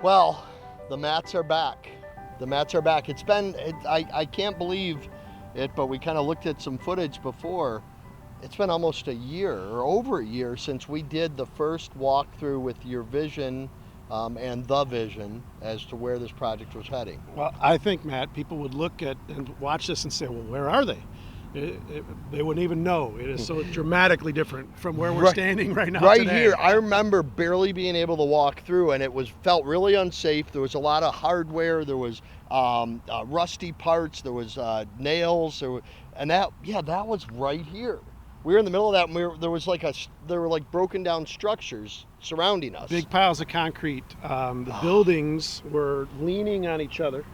Well, the mats are back. The mats are back. I can't believe it, but we kind of looked at some footage before. It's been almost a year or over a year since we did the first walkthrough with your vision and the vision as to where this project was heading. Well, I think, Matt, people would look at and watch this and say, well, where are they? They wouldn't even know. It is so dramatically different from where we're standing right now. Right today. Here, I remember barely being able to walk through, and it felt really unsafe. There was a lot of hardware. There was rusty parts. There was nails. That was right here. We were in the middle of that, and there were like broken down structures surrounding us. Big piles of concrete. The buildings were leaning on each other.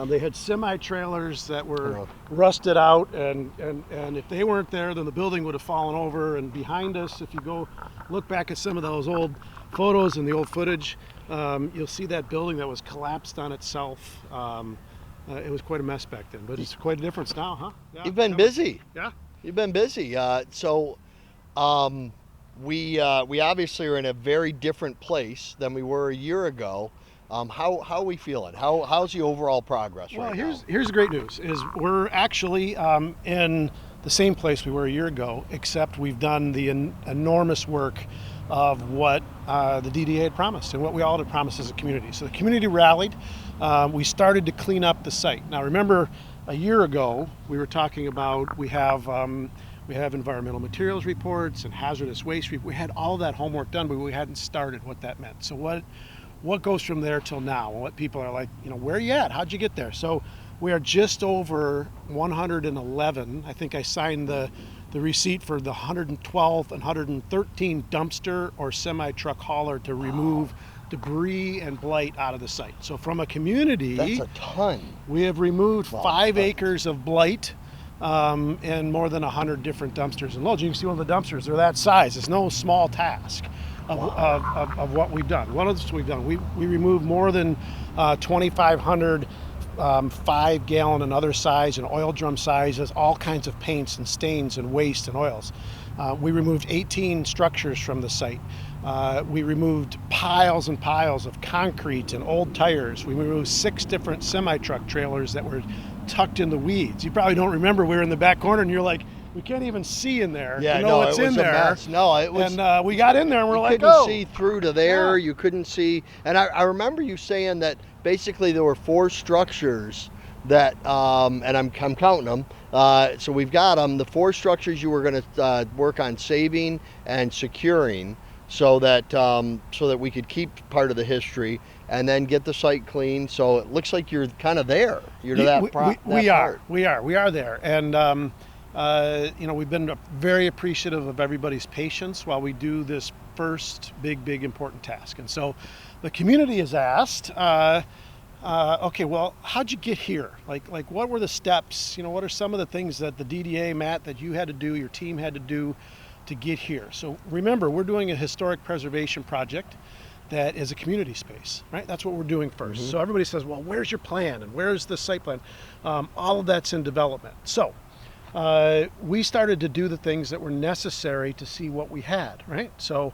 They had semi-trailers that were rusted out, and if they weren't there, then the building would have fallen over. And behind us, if you go look back at some of those old photos and the old footage, you'll see that building that was collapsed on itself. It was quite a mess back then, but it's quite a difference now, huh? Yeah, You've been busy. Yeah. You've been busy. We obviously are in a very different place than we were a year ago. How are we feeling? How's the overall progress right now? Well, here's the great news, is we're actually in the same place we were a year ago, except we've done the enormous work of what the DDA had promised and what we all had promised as a community. So the community rallied. We started to clean up the site. Now remember, a year ago we were talking about we have environmental materials reports and hazardous waste. We had all that homework done, but we hadn't started what that meant. So what goes from there till now? What people are like, where are you at? How'd you get there? So we are just over 111. I think I signed the receipt for the 112th and 113 dumpster or semi-truck hauler to remove debris and blight out of the site. So from a community, that's a ton. We have removed 5 acres of blight and more than 100 different dumpsters and loads. You can see one of the dumpsters, they're that size. It's no small task of what we've done. What else we've done? We removed more than 2,500 5-gallon and other size and oil drum sizes, all kinds of paints and stains and waste and oils. We removed 18 structures from the site. We removed piles and piles of concrete and old tires. We removed 6 different semi-truck trailers that were tucked in the weeds. You probably don't remember, we were in the back corner and you're like, we can't even see in there. Yeah, what's in there. Mess. No, it was. And we got in there and we're like, you couldn't see through to there. Yeah. You couldn't see. And I remember you saying that basically there were 4 structures that, and I'm counting them. So we've got them. The 4 structures you were going to work on saving and securing, so that we could keep part of the history and then get the site clean. So it looks like you're kind of there. You're to that part. We are there. And we've been very appreciative of everybody's patience while we do this first big important task. And so the community has asked, okay, well, how'd you get here? Like what were the steps? What are some of the things that the DDA, Matt, that you had to do, your team had to do to get here? So remember, we're doing a historic preservation project that is a community space, right? That's what we're doing first. Mm-hmm. So everybody says, well, where's your plan? And where's the site plan? All of that's in development. So we started to do the things that were necessary to see what we had, right? So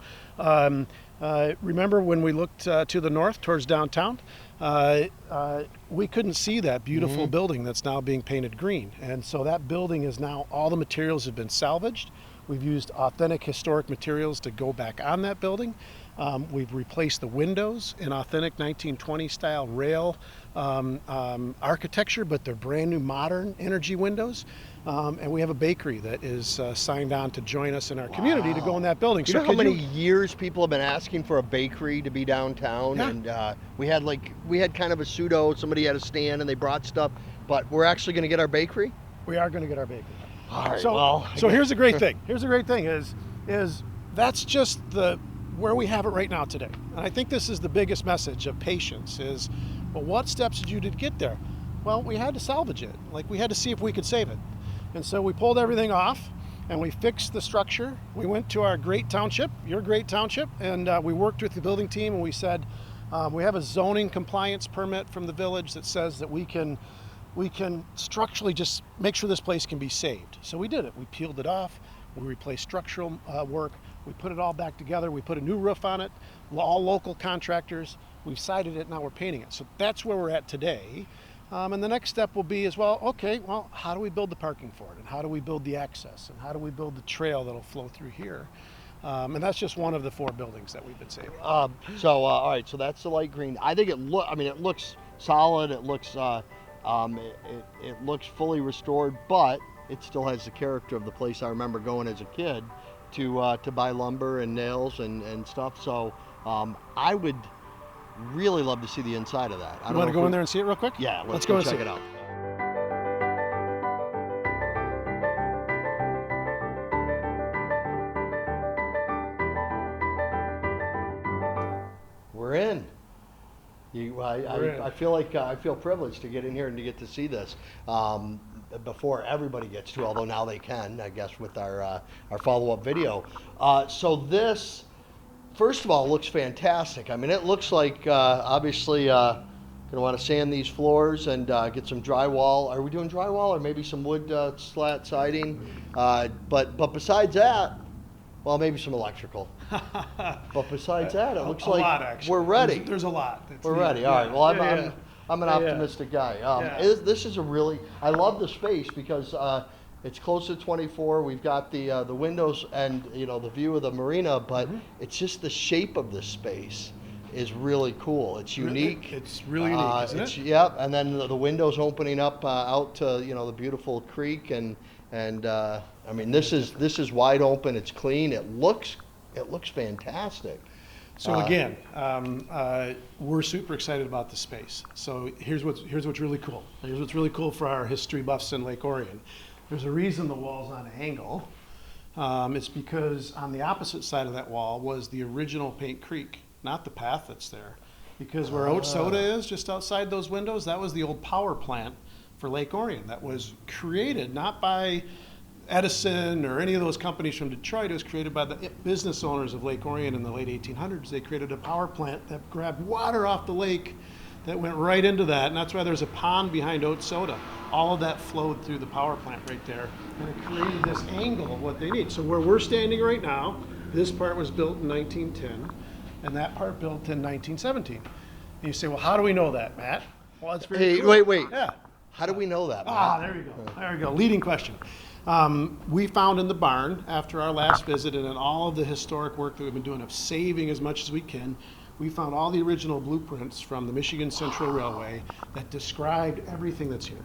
remember when we looked to the north towards downtown, we couldn't see that beautiful building that's now being painted green. And so that building is now, all the materials have been salvaged. We've used authentic historic materials to go back on that building. We've replaced the windows in authentic 1920 style rail architecture, but they're brand new modern energy windows. And we have a bakery that is signed on to join us in our community to go in that building. You know how many years people have been asking for a bakery to be downtown? Yeah. And we had kind of a pseudo, somebody had a stand and they brought stuff, but we're actually going to get our bakery? We are going to get our bakery. All right, so here's the great thing. Here's the great thing is that's just where we have it right now today. And I think this is the biggest message of patience is, well, what steps did you do to get there? Well, we had to salvage it. Like, we had to see if we could save it. And so we pulled everything off and we fixed the structure. We went to our great township, your great township, and we worked with the building team and we said, we have a zoning compliance permit from the village that says that we can structurally just make sure this place can be saved. So we did it. We peeled it off. We replaced structural work. We put it all back together. We put a new roof on it, all local contractors. We've sided it, now we're painting it. So that's where we're at today. And the next step will be as well, okay, well, how do we build the parking for it? And how do we build the access? And how do we build the trail that'll flow through here? And that's just one of the 4 buildings that we've been saving. All right, so that's the light green. I think it looks solid. It looks it looks fully restored, but it still has the character of the place I remember going as a kid to buy lumber and nails and stuff. So I would really love to see the inside of that. You want to go in there and see it real quick? Yeah, let's go and check see it out. We're in. I feel privileged to get in here and to get to see this before everybody gets to. Although now they can, I guess, with our follow-up video. So this, first of all, looks fantastic. I mean, it looks like obviously gonna want to sand these floors and get some drywall. Are we doing drywall or maybe some wood slat siding? But besides that, well, maybe some electrical. But besides that, it looks like we're ready. There's a lot. We're ready. All right. Well, I'm an optimistic guy. This is I love the space because it's close to 24. We've got the windows and the view of the marina, but it's just the shape of this space is really cool. It's unique. It's really unique, isn't it? Yep. And then the windows opening up out to the beautiful creek and I mean this is wide open. It's clean. It looks fantastic. So again, we're super excited about the space. So here's what's really cool. Here's what's really cool for our history buffs in Lake Orion. There's a reason the wall's on an angle. It's because on the opposite side of that wall was the original Paint Creek, not the path that's there. Because where Oat Soda is, just outside those windows, that was the old power plant for Lake Orion that was created not by Edison or any of those companies from Detroit. It was created by the business owners of Lake Orion in the late 1800s. They created a power plant that grabbed water off the lake that went right into that, and that's why there's a pond behind Oat Soda. All of that flowed through the power plant right there, and it created this angle of what they need. So where we're standing right now, this part was built in 1910, and that part built in 1917. And you say, well, how do we know that, Matt? Well, it's very cool. Wait. Yeah. How do we know that, Matt? Ah, there you go. There you go. Leading question. We found in the barn after our last visit and in all of the historic work that we've been doing of saving as much as we can, we found all the original blueprints from the Michigan Central Railway that described everything that's here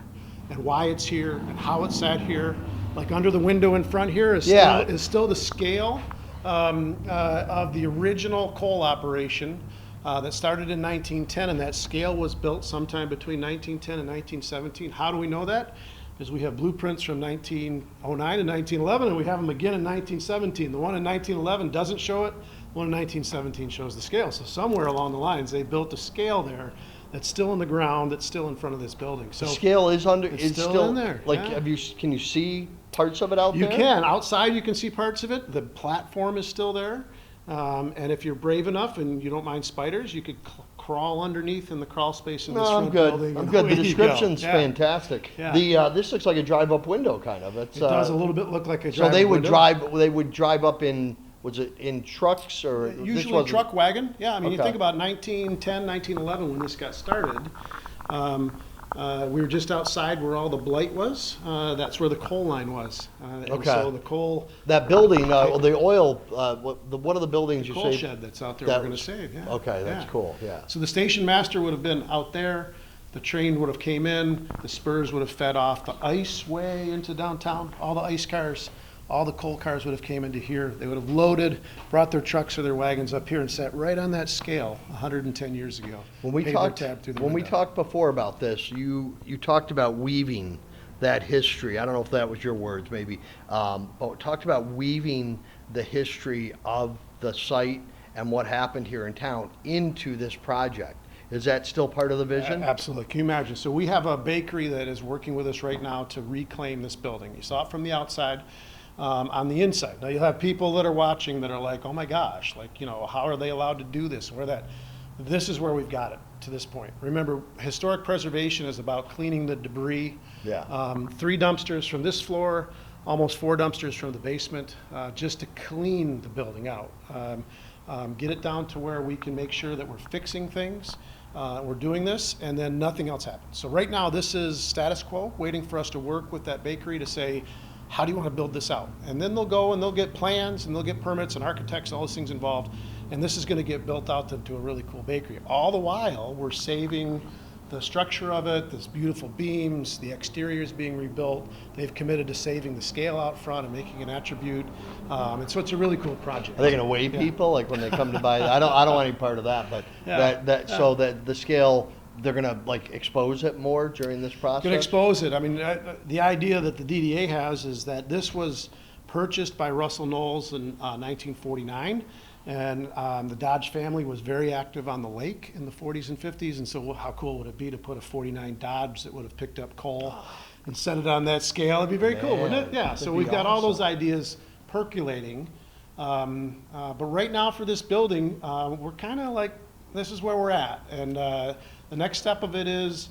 and why it's here and how it sat here. Like under the window in front here is still the scale of the original coal operation that started in 1910, and that scale was built sometime between 1910 and 1917. How do we know that? Because we have blueprints from 1909 and 1911, and we have them again in 1917. The one in 1911 doesn't show it. The one in 1917 shows the scale. So somewhere along the lines, they built a scale there that's still in the ground, that's still in front of this building. So the scale is still in there. Like, yeah. Can you see parts of it out there? You can. Outside, you can see parts of it. The platform is still there. And if you're brave enough and you don't mind spiders, you could crawl underneath in the crawl space in this front building. I'm good. The description's fantastic. Yeah. This looks like a drive-up window, kind of. It does a little bit look like a drive-up window. window. They would drive up in, was it in trucks or? Usually truck wagon. Yeah, I mean, you think about 1910, 1911 when this got started. We were just outside where all the blight was. That's where the coal line was. And so the coal. That building, the oil. One of the buildings the you coal saved. shed that's out there. We're going to save. Yeah. Okay, that's cool. Yeah. So the station master would have been out there. The train would have came in. The spurs would have fed off the ice way into downtown. All the ice cars. All the coal cars would have came into here. They would have loaded, brought their trucks or their wagons up here and sat right on that scale 110 years ago. When we talked before about this, you talked about weaving that history. I don't know if that was your words, maybe, but talked about weaving the history of the site and what happened here in town into this project. Is that still part of the vision? Absolutely. Can you imagine? So we have a bakery that is working with us right now to reclaim this building. You saw it from the outside. On the inside. Now you'll have people that are watching that are like, oh my gosh, like, how are they allowed to do this? This is where we've got it to this point. Remember, historic preservation is about cleaning the debris. Yeah. 3 dumpsters from this floor, almost 4 dumpsters from the basement, just to clean the building out. get it down to where we can make sure that we're fixing things, we're doing this, and then nothing else happens. So right now, this is status quo, waiting for us to work with that bakery to say, how do you want to build this out? And then they'll go and they'll get plans and they'll get permits and architects and all those things involved. And this is going to get built out into a really cool bakery. All the while, we're saving the structure of it, there's beautiful beams, the exterior is being rebuilt. They've committed to saving the scale out front and making an attribute. And so it's a really cool project. Are they going to weigh people like when they come to buy? I don't want any part of that, but so that the scale, they're going to like expose it more during this process? Going to expose it. I mean, the idea that the DDA has is that this was purchased by Russell Knowles in 1949. And the Dodge family was very active on the lake in the 40s and 50s. And so how cool would it be to put a 49 Dodge that would have picked up coal and set it on that scale? It'd be very cool, wouldn't it? Yeah, so we've got all those ideas percolating. But right now for this building, we're kind of like, this is where we're at. And the next step of it is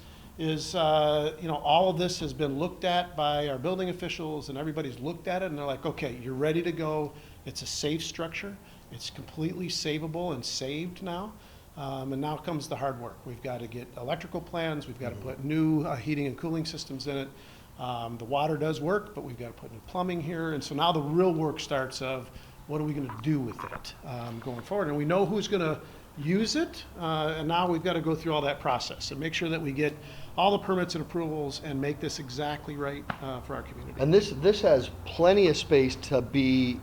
all of this has been looked at by our building officials, and everybody's looked at it and they're like, okay, you're ready to go. It's a safe structure. It's completely savable and saved now. And now comes the hard work. We've got to get electrical plans. We've got to put new heating and cooling systems in it. The water does work, but we've got to put new plumbing here. And so now the real work starts of what are we going to do with it going forward. And we know who's going to use it. And now we've got to go through all that process and make sure that we get all the permits and approvals and make this exactly right for our community. And this has plenty of space to be,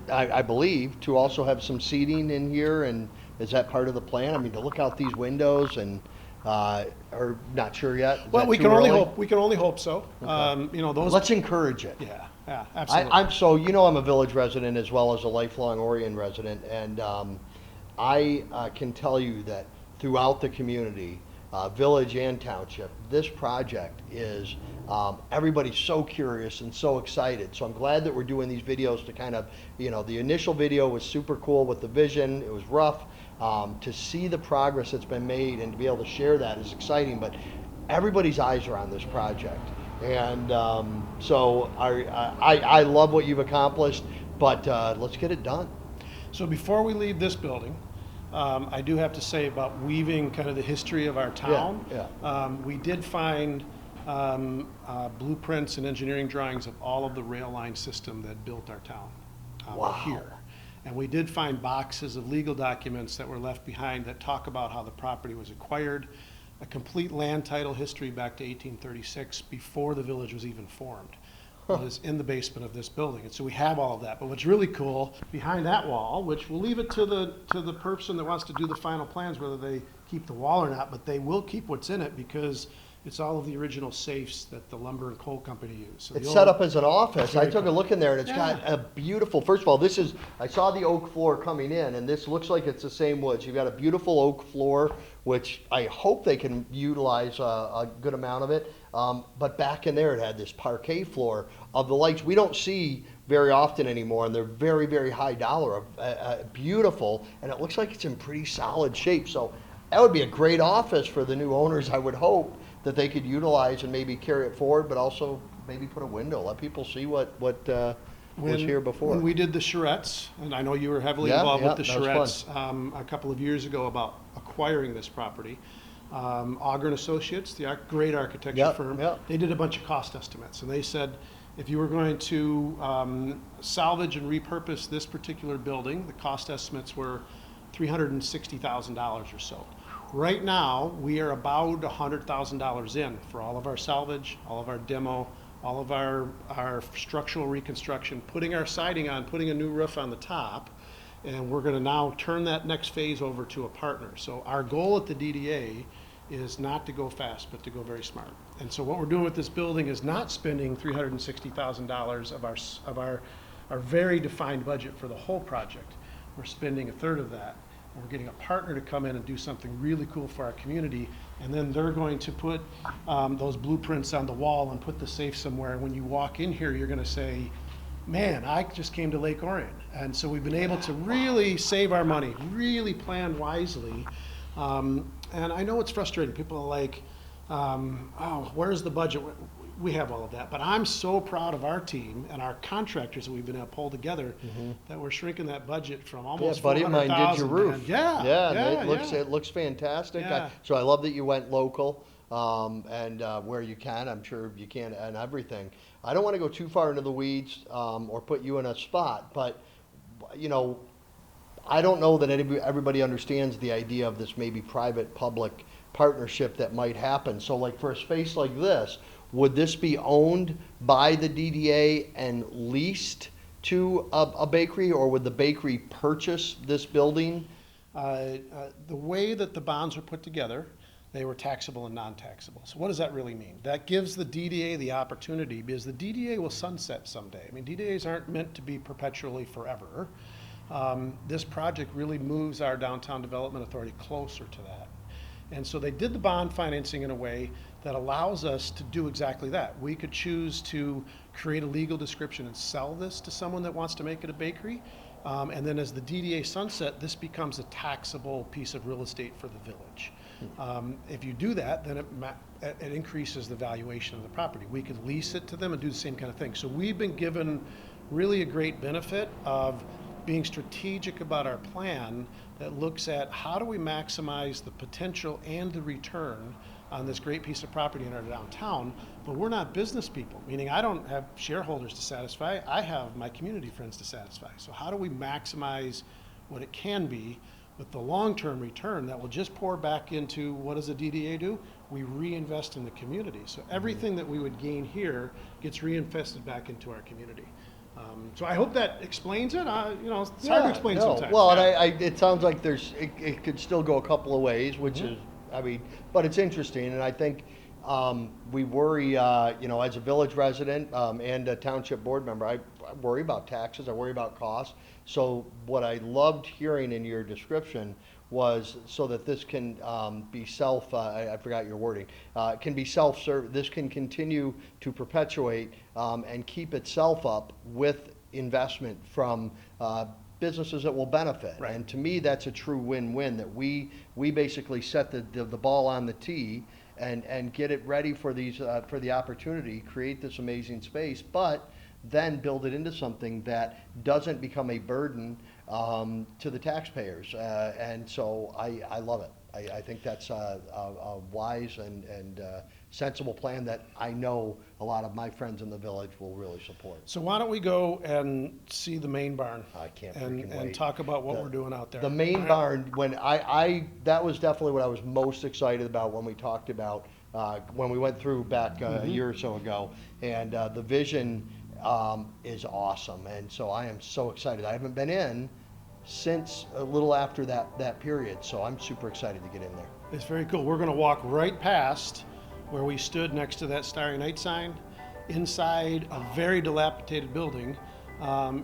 I believe, to also have some seating in here. And is that part of the plan? I mean, to look out these windows and, or not sure yet. Well, we can only hope. We can only hope so. Okay. Those. Let's encourage it. Yeah, absolutely. I'm a Village resident as well as a lifelong Orion resident, and I can tell you that throughout the community, Village and Township, this project is, everybody's so curious and so excited. So I'm glad that we're doing these videos to kind of, the initial video was super cool with the vision. It was rough. To see the progress that's been made and to be able to share that is exciting, but everybody's eyes are on this project. And so I love what you've accomplished, but let's get it done. So before we leave this building, I do have to say about weaving kind of the history of our town. We did find blueprints and engineering drawings of all of the rail line system that built our town here. And we did find boxes of legal documents that were left behind that talk about how the property was acquired, a complete land title history back to 1836 before the village was even formed. Was in the basement of this building, and so we have all of that. But what's really cool behind that wall, which we'll leave it to the person that wants to do the final plans, whether they keep the wall or not, but they will keep what's in it because it's all of the original safes that the lumber and coal company used. So it's set up as an office. I took a look in there, and it's got a beautiful. First of all, I saw the oak floor coming in, and this looks like it's the same wood. So you've got a beautiful oak floor, which I hope they can utilize a good amount of it. But back in there, it had this parquet floor of the lights we don't see very often anymore, and they're very, very high dollar, beautiful, and it looks like it's in pretty solid shape. So that would be a great office for the new owners, I would hope, that they could utilize and maybe carry it forward, but also maybe put a window, let people see what was here before. When we did the charrettes, and I know you were heavily involved with the charrettes a couple of years ago about acquiring this property, Auger & Associates, the great architecture firm, they did a bunch of cost estimates, and they said if you were going to salvage and repurpose this particular building, the cost estimates were $360,000 or so. Right now, we are about $100,000 in for all of our salvage, all of our demo, all of our structural reconstruction, putting our siding on, putting a new roof on the top, and we're going to now turn that next phase over to a partner. So our goal at the DDA is not to go fast, but to go very smart. And so what we're doing with this building is not spending $360,000 of our very defined budget for the whole project. We're spending a third of that. We're getting a partner to come in and do something really cool for our community, and then they're going to put those blueprints on the wall and put the safe somewhere. And when you walk in here, you're going to say, man, I just came to Lake Orion. And so we've been able to really save our money, really plan wisely. And I know it's frustrating. People are like, oh, where's the budget? we have all of that. But I'm so proud of our team and our contractors that we've been able to pull together that we're shrinking that budget from almost Yeah, buddy of mine did your roof. Man. It looks fantastic. Yeah. So I love that you went local, and where you can, I'm sure you can, and everything. I don't want to go too far into the weeds or put you in a spot, but you know, I don't know that everybody understands the idea of this maybe private-public partnership that might happen. So like for a space like this, would this be owned by the DDA and leased to a bakery, or would the bakery purchase this building? The way that the bonds were put together, they were taxable and non-taxable. So what does that really mean? That gives the DDA the opportunity, because the DDA will sunset someday. I mean, DDAs aren't meant to be perpetually forever. This project really moves our Downtown Development Authority closer to that. And so they did the bond financing in a way that allows us to do exactly that. We could choose to create a legal description and sell this to someone that wants to make it a bakery. And then as the DDA sunset, this becomes a taxable piece of real estate for the village. If you do that, then it increases the valuation of the property. We could lease it to them and do the same kind of thing. So we've been given really a great benefit of being strategic about our plan that looks at how do we maximize the potential and the return on this great piece of property in our downtown. But we're not business people, meaning I don't have shareholders to satisfy, I have my community friends to satisfy. So how do we maximize what it can be with the long-term return that will just pour back into, what does the DDA do? We reinvest in the community. So everything that we would gain here gets reinvested back into our community. So I hope that explains it. You know, it's hard to explain sometimes. Well, and it sounds like it could still go a couple of ways, which is, I mean, but it's interesting, and I think we worry, you know, as a village resident and a township board member, I worry about taxes, I worry about costs. So what I loved hearing in your description was so that this can be I forgot your wording, can be self-serve, this can continue to perpetuate and keep itself up with investment from businesses that will benefit. Right. And to me, that's a true win-win, that we basically set the ball on the tee and get it ready for for the opportunity, create this amazing space, but then build it into something that doesn't become a burden to the taxpayers. And so I love it. I think that's a wise and sensible plan that I know a lot of my friends in the village will really support. So why don't we go and see the main barn? I can't and wait. talk about what we're doing out there. The main barn, when that was definitely what I was most excited about when we talked about, when we went through back a year or so ago, and the vision is awesome. And so I am so excited. I haven't been in since a little after that period, so I'm super excited to get in there. It's very cool. We're going to walk right past where we stood next to that Starry Night sign, inside a very dilapidated building.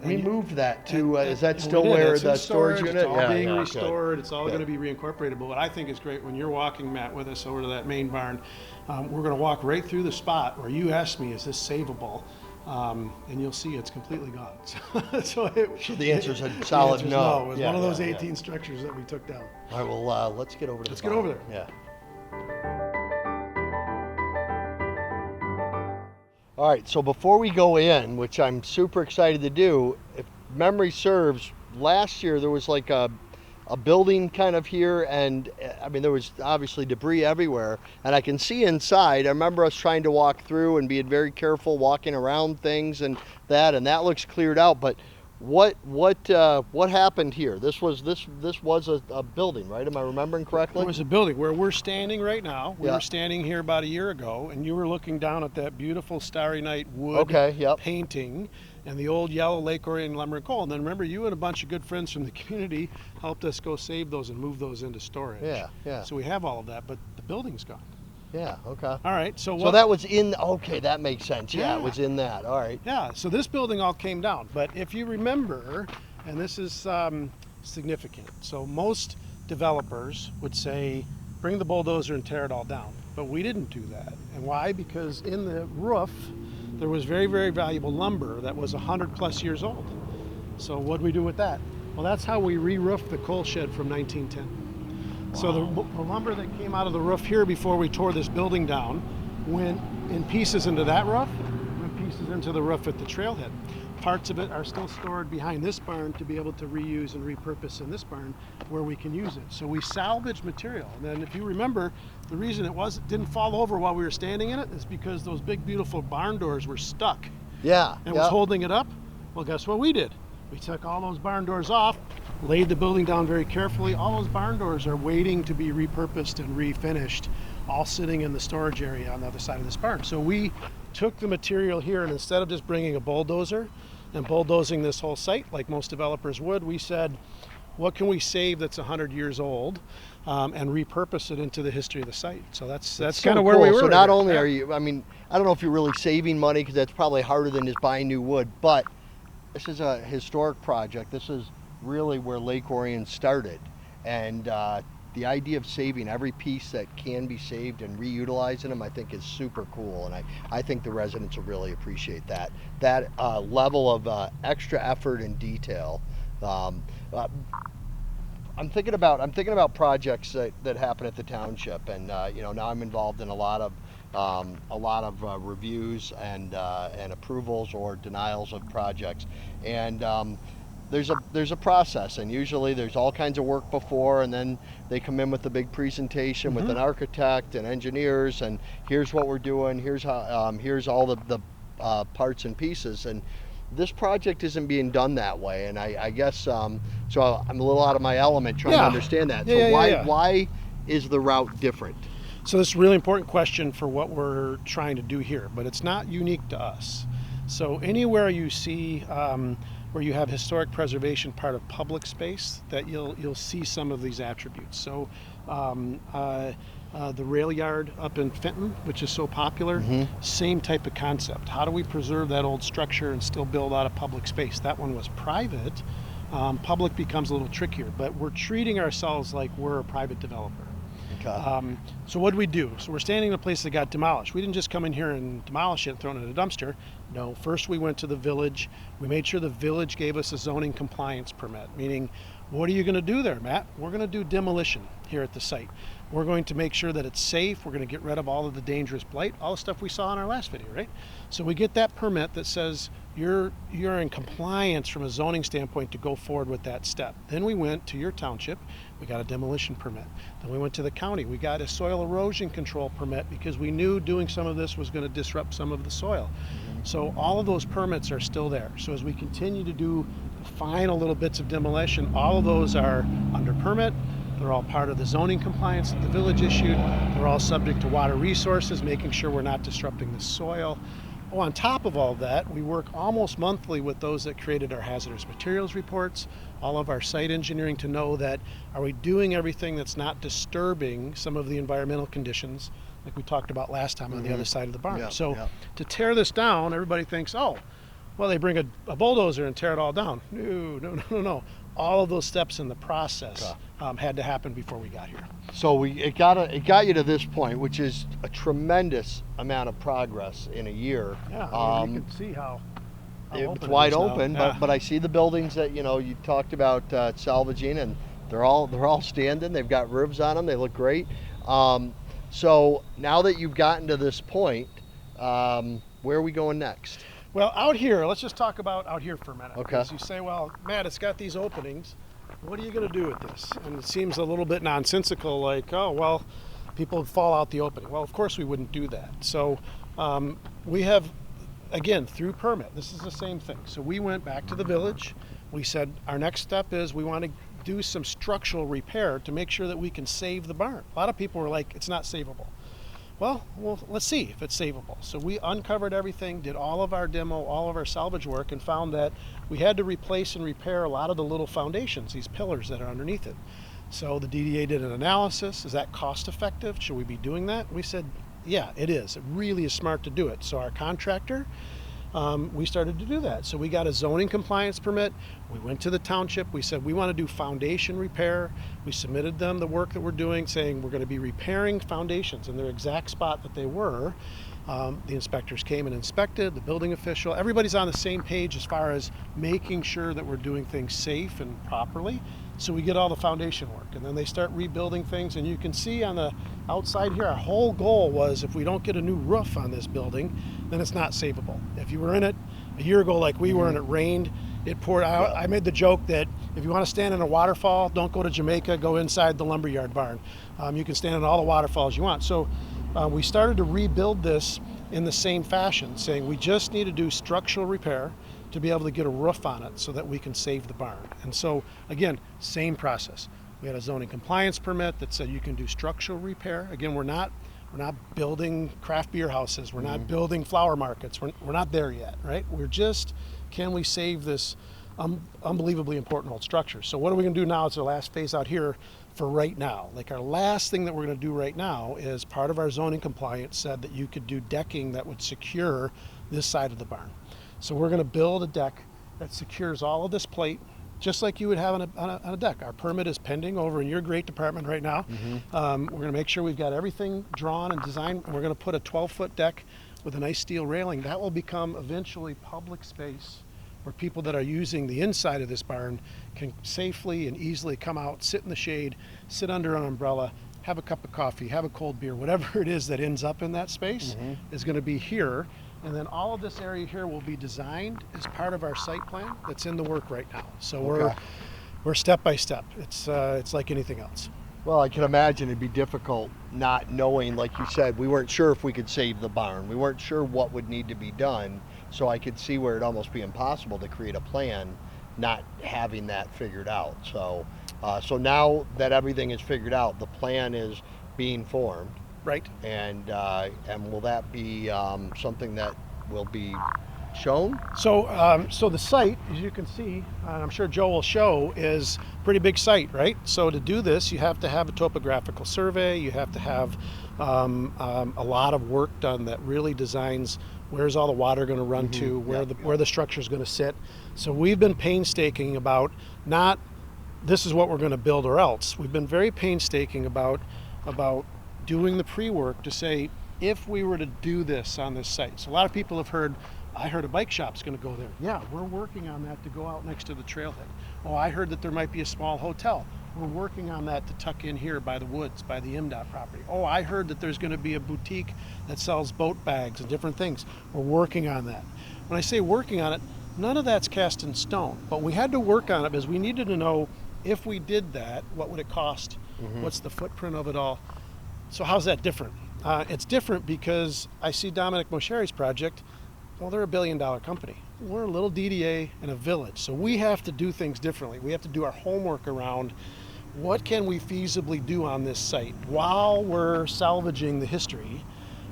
We moved that to, is that still where the storage unit? It's all being restored. Good. It's all going to be reincorporated. But what I think is great, when you're walking, Matt, with us over to that main barn, we're going to walk right through the spot where you asked me, is this savable? And you'll see it's completely gone. So the answer's a solid no. It was one of those 18 structures that we took down. All right, well, let's get over to Let's get over there. Yeah. All right, so before we go in, which I'm super excited to do, if memory serves, last year there was like a building kind of here, and I mean there was obviously debris everywhere, and I can see inside. I remember us trying to walk through and being very careful walking around things and that looks cleared out. But what happened here? This was a building, right? Am I remembering correctly? It was a building where we're standing right now. We were standing here about a year ago, and you were looking down at that beautiful Starry Night wood painting and the old yellow Lake Orion Lumber and Coal. And then remember, you and a bunch of good friends from the community helped us go save those and move those into storage. Yeah. So we have all of that, but the building's gone. Yeah, okay. All right, so that was in, okay, that makes sense. Yeah, it was in that, all right. Yeah, so this building all came down. But if you remember, and this is significant, so most developers would say, bring the bulldozer and tear it all down. But we didn't do that. And why? Because in the roof, there was very, very valuable lumber that was 100+ years old. So what do we do with that? Well, that's how we re-roofed the coal shed from 1910. Wow. So the lumber that came out of the roof here before we tore this building down went in pieces into that roof, went pieces into the roof at the trailhead. Parts of it are still stored behind this barn to be able to reuse and repurpose in this barn where we can use it. So we salvage material. And then if you remember, the reason it didn't fall over while we were standing in it is because those big, beautiful barn doors were stuck. Yeah. And was holding it up. Well, guess what we did? We took all those barn doors off, laid the building down very carefully. All those barn doors are waiting to be repurposed and refinished, all sitting in the storage area on the other side of this barn. So we took the material here, and instead of just bringing a bulldozer and bulldozing this whole site like most developers would, we said, what can we save that's 100 years old, and repurpose it into the history of the site. So that's kind of where we were. So not only are you, I mean, I don't know if you're really saving money, because that's probably harder than just buying new wood, but this is a historic project. This is really where Lake Orion started. And the idea of saving every piece that can be saved and reutilizing them, I think is super cool. And I think the residents will really appreciate that level of extra effort and detail. I'm thinking about projects that happen at the township, and now I'm involved in a lot of reviews and approvals or denials of projects, and there's a process, and usually there's all kinds of work before, and then they come in with a big presentation with an architect and engineers, and here's what we're doing, here's how, here's all the parts and pieces, and this project isn't being done that way, and I guess so I'm a little out of my element trying to understand that. So why is the route different? So this is a really important question for what we're trying to do here, but it's not unique to us. So anywhere you see where you have historic preservation part of public space, that you'll see some of these attributes. So the rail yard up in Fenton, which is so popular, same type of concept. How do we preserve that old structure and still build out a public space? That one was private. Public becomes a little trickier, but we're treating ourselves like we're a private developer. So what did we do? So we're standing in a place that got demolished. We didn't just come in here and demolish it and throw it in a dumpster. No, first we went to the village. We made sure the village gave us a zoning compliance permit, meaning, what are you going to do there, Matt? We're going to do demolition here at the site. We're going to make sure that it's safe. We're going to get rid of all of the dangerous blight, all the stuff we saw in our last video, right? So we get that permit that says you're in compliance from a zoning standpoint to go forward with that step. Then we went to your township. We got a demolition permit. Then we went to the county. We got a soil erosion control permit because we knew doing some of this was going to disrupt some of the soil. So all of those permits are still there. So as we continue to do the final little bits of demolition, all of those are under permit. They're all part of the zoning compliance that the village issued. They're all subject to water resources, making sure we're not disrupting the soil. Oh, on top of all of that, we work almost monthly with those that created our hazardous materials reports, all of our site engineering, to know that, are we doing everything that's not disturbing some of the environmental conditions like we talked about last time on the other side of the barn. To tear this down, everybody thinks, oh, well, they bring a bulldozer and tear it all down. No. All of those steps in the process had to happen before we got here. So it got you to this point, which is a tremendous amount of progress in a year. Yeah, you can see how it's wide open, but I see the buildings that you talked about salvaging, and they're all standing. They've got roofs on them. They look great. So now that you've gotten to this point, where are we going next? Well, out here, let's just talk about out here for a minute. Okay. Because you say, well, Matt, it's got these openings. What are you going to do with this? And it seems a little bit nonsensical, like, oh, well, people would fall out the opening. Well, of course we wouldn't do that. So we have, again, through permit, this is the same thing. So we went back to the village. We said our next step is we want to do some structural repair to make sure that we can save the barn. A lot of people were like, it's not savable. Well, let's see if it's savable. So we uncovered everything, did all of our demo, all of our salvage work, and found that we had to replace and repair a lot of the little foundations, these pillars that are underneath it. So the DDA did an analysis. Is that cost effective? Should we be doing that? We said, yeah, it is. It really is smart to do it. So our contractor, we started to do that. So we got a zoning compliance permit. We went to the township. We said we want to do foundation repair. We submitted them the work that we're doing, saying we're going to be repairing foundations in their exact spot that they were. The inspectors came and inspected, the building official. Everybody's on the same page as far as making sure that we're doing things safe and properly. So we get all the foundation work, and then they start rebuilding things. And you can see on the outside here, our whole goal was if we don't get a new roof on this building, then it's not savable. If you were in it a year ago like we were and it rained, it poured out. I made the joke that if you want to stand in a waterfall, don't go to Jamaica, go inside the lumberyard barn. You can stand in all the waterfalls you want. So we started to rebuild this in the same fashion, saying we just need to do structural repair to be able to get a roof on it so that we can save the barn. And so again, same process. We had a zoning compliance permit that said you can do structural repair. Again, we're not building craft beer houses. We're not building flower markets. We're not there yet, right? We're just, can we save this unbelievably important old structure? So what are we going to do now? It's our last phase out here for right now. Like our last thing that we're going to do right now is part of our zoning compliance said that you could do decking that would secure this side of the barn. So we're going to build a deck that secures all of this plate, just like you would have on a deck. Our permit is pending over in your great department right now. We're going to make sure we've got everything drawn and designed. We're going to put a 12-foot deck with a nice steel railing. That will become eventually public space where people that are using the inside of this barn can safely and easily come out, sit in the shade, sit under an umbrella, have a cup of coffee, have a cold beer, whatever it is that ends up in that space is going to be here. And then all of this area here will be designed as part of our site plan that's in the work right now. So we're step by step. It's like anything else. Well, I can imagine it'd be difficult not knowing, like you said, we weren't sure if we could save the barn. We weren't sure what would need to be done. So I could see where it'd almost be impossible to create a plan not having that figured out. So, so now that everything is figured out, the plan is being formed. Right. And will that be something that will be shown? So, so the site, as you can see, and I'm sure Joe will show, is a pretty big site, right? So to do this, you have to have a topographical survey. You have to have a lot of work done that really designs where's all the water going to run to, where the structure is going to sit. So we've been painstaking about not this is what we're going to build or else. We've been very painstaking about doing the pre-work to say if we were to do this on this site. So a lot of people have heard, I heard a bike shop's going to go there. Yeah, we're working on that to go out next to the trailhead. Oh, I heard that there might be a small hotel. We're working on that to tuck in here by the woods, by the MDOT property. Oh, I heard that there's going to be a boutique that sells boat bags and different things. We're working on that. When I say working on it, none of that's cast in stone, but we had to work on it because we needed to know if we did that, what would it cost? What's the footprint of it all? So how's that different? It's different because I see Dominic Mosheri's project. Well, they're $1 billion company. We're a little DDA in a village. So we have to do things differently. We have to do our homework around what can we feasibly do on this site while we're salvaging the history,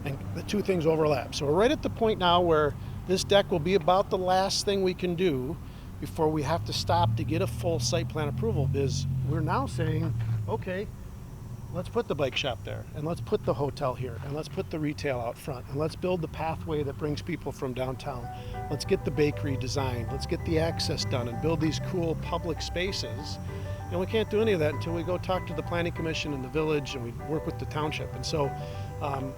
and the two things overlap. So we're right at the point now where this deck will be about the last thing we can do before we have to stop to get a full site plan approval, because we're now saying, okay, let's put the bike shop there, and let's put the hotel here, and let's put the retail out front, and let's build the pathway that brings people from downtown. Let's get the bakery designed, let's get the access done, and build these cool public spaces. And we can't do any of that until we go talk to the planning commission in the village, and we work with the township. And so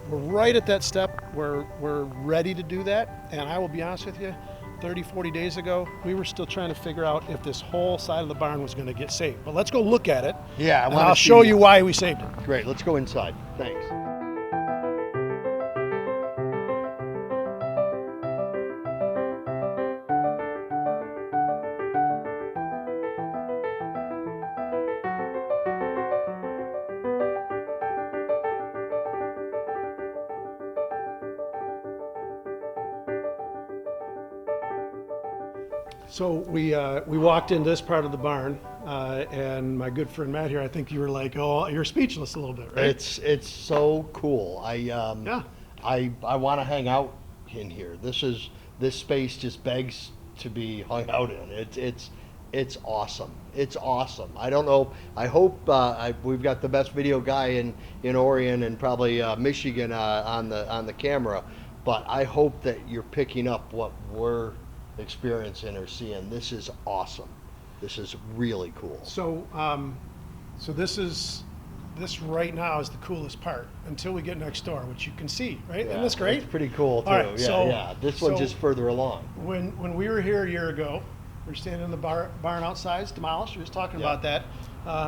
we're right at that step where we're ready to do that. And I will be honest with you, 30, 40 days ago, we were still trying to figure out if this whole side of the barn was going to get saved. But let's go look at it. Yeah, I'll show you why we saved it. Great, let's go inside. Thanks. So we walked in this part of the barn, and my good friend Matt here, I think you were like, oh, you're speechless a little bit, right? It's so cool. I want to hang out in here. This space just begs to be hung out in. It's awesome. It's awesome. I don't know. I hope we've got the best video guy in Orion and probably Michigan on the camera, but I hope that you're picking up what we're experiencing or seeing. This is awesome. This is really cool. So so this is this right now is the coolest part until we get next door, which you can see, right? Isn't this Yeah, great? it's pretty cool too. All right, Yeah. This one's just further along. When we were here a year ago, we were standing in the barn outside, it's demolished. We were just talking about that.